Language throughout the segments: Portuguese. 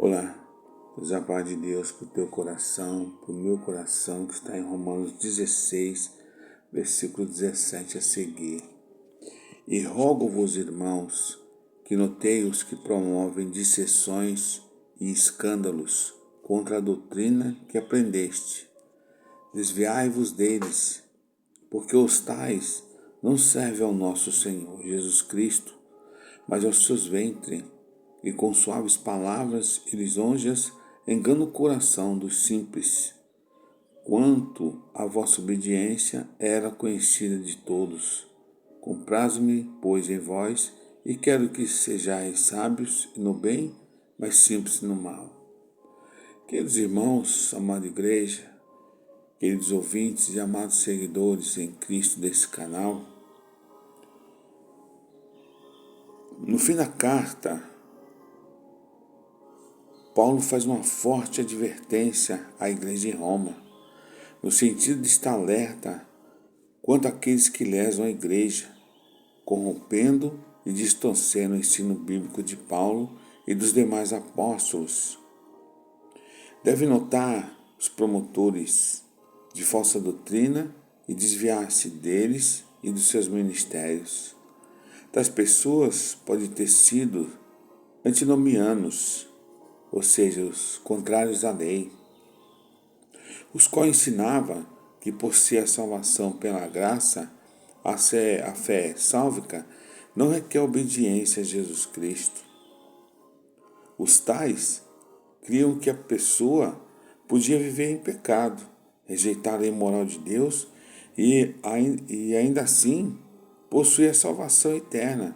Olá, Deus a paz de Deus para o teu coração, para o meu coração, que está em Romanos 16, versículo 17 a seguir. E rogo-vos, irmãos, que notei os que promovem dissensões e escândalos contra a doutrina que aprendeste. Desviai-vos deles, porque os tais não servem ao nosso Senhor Jesus Cristo, mas aos seus ventres, e com suaves palavras e lisonjas enganam o coração dos simples. Quanto à vossa obediência era conhecida de todos. Comprazo-me, pois, em vós, e quero que sejais sábios no bem, mas simples no mal. Queridos irmãos, amada igreja, queridos ouvintes e amados seguidores em Cristo desse canal, no fim da carta, Paulo faz uma forte advertência à igreja em Roma, no sentido de estar alerta quanto àqueles que lesam a igreja, corrompendo e distorcendo o ensino bíblico de Paulo e dos demais apóstolos. Deve notar os promotores de falsa doutrina e desviar-se deles e dos seus ministérios. Tais pessoas podem ter sido antinomianos, ou seja, os contrários à lei, os quais ensinava que por ser a salvação pela graça, a fé sálvica não requer obediência a Jesus Cristo. Os tais criam que a pessoa podia viver em pecado, rejeitar a lei moral de Deus e ainda assim possuir a salvação eterna.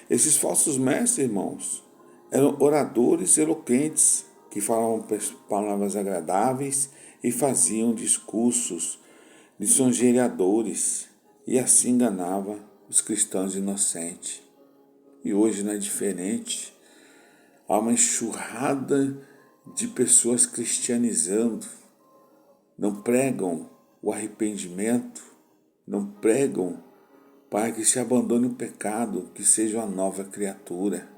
Esses falsos mestres, irmãos, eram oradores eloquentes que falavam palavras agradáveis e faziam discursos lisonjeadores e assim enganava os cristãos inocentes. E hoje não é diferente. Há uma enxurrada de pessoas cristianizando, não pregam o arrependimento, não pregam para que se abandone o pecado, que seja uma nova criatura.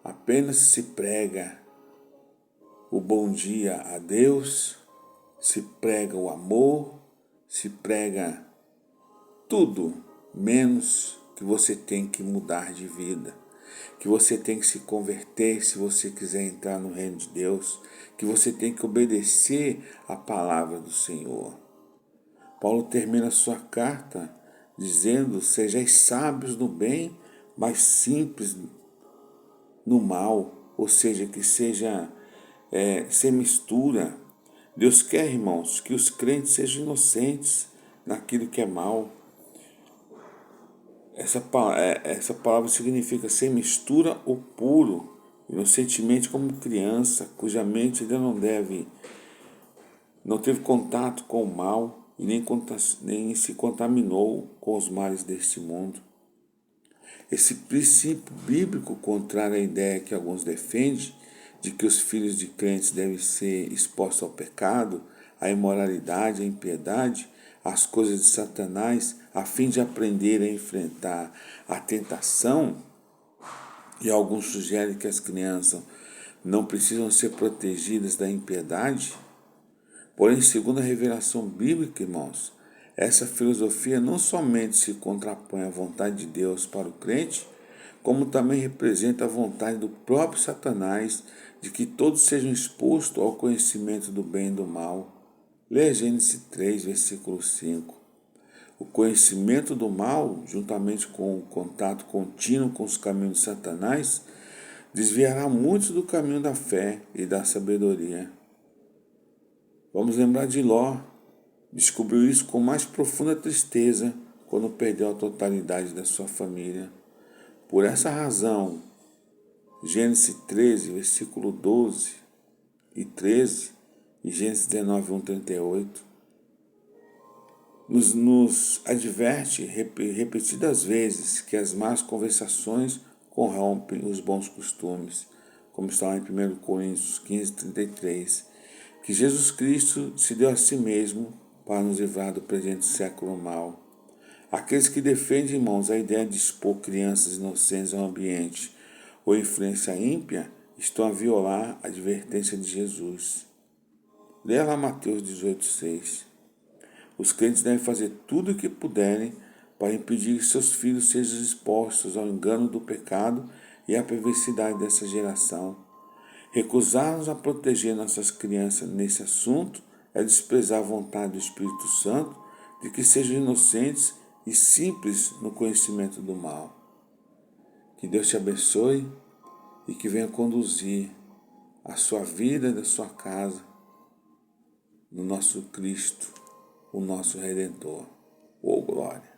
Apenas se prega o bom dia a Deus, se prega o amor, se prega tudo, menos que você tem que mudar de vida, que você tem que se converter se você quiser entrar no reino de Deus, que você tem que obedecer a palavra do Senhor. Paulo termina sua carta dizendo: sejais sábios no bem, mas simples no mal, ou seja, que seja sem mistura. Deus quer, irmãos, que os crentes sejam inocentes naquilo que é mal. Essa palavra significa sem mistura ou puro, inocentemente como criança, cuja mente ainda não teve contato com o mal e nem se contaminou com os males deste mundo. Esse princípio bíblico, contrário à ideia que alguns defendem, de que os filhos de crentes devem ser expostos ao pecado, à imoralidade, à impiedade, às coisas de Satanás, a fim de aprender a enfrentar a tentação, e alguns sugerem que as crianças não precisam ser protegidas da impiedade. Porém, segundo a revelação bíblica, irmãos, essa filosofia não somente se contrapõe à vontade de Deus para o crente, como também representa a vontade do próprio Satanás de que todos sejam expostos ao conhecimento do bem e do mal. Leia Gênesis 3, versículo 5. O conhecimento do mal, juntamente com o contato contínuo com os caminhos de Satanás, desviará muitos do caminho da fé e da sabedoria. Vamos lembrar de Ló. Descobriu isso com mais profunda tristeza quando perdeu a totalidade da sua família. Por essa razão, Gênesis 13, versículo 12 e 13, e Gênesis 19, 1, 38, nos adverte repetidas vezes que as más conversações corrompem os bons costumes, como está lá em 1 Coríntios 15, 33, que Jesus Cristo se deu a si mesmo para nos livrar do presente século mal. Aqueles que defendem, irmãos, a ideia de expor crianças inocentes ao ambiente ou influência ímpia estão a violar a advertência de Jesus. Leia lá Mateus 18,6. Os crentes devem fazer tudo o que puderem para impedir que seus filhos sejam expostos ao engano do pecado e à perversidade dessa geração. Recusar-nos a proteger nossas crianças nesse assunto é desprezar a vontade do Espírito Santo de que sejam inocentes e simples no conhecimento do mal. Que Deus te abençoe e que venha conduzir a sua vida e da sua casa no nosso Cristo, o nosso Redentor. Oh, glória!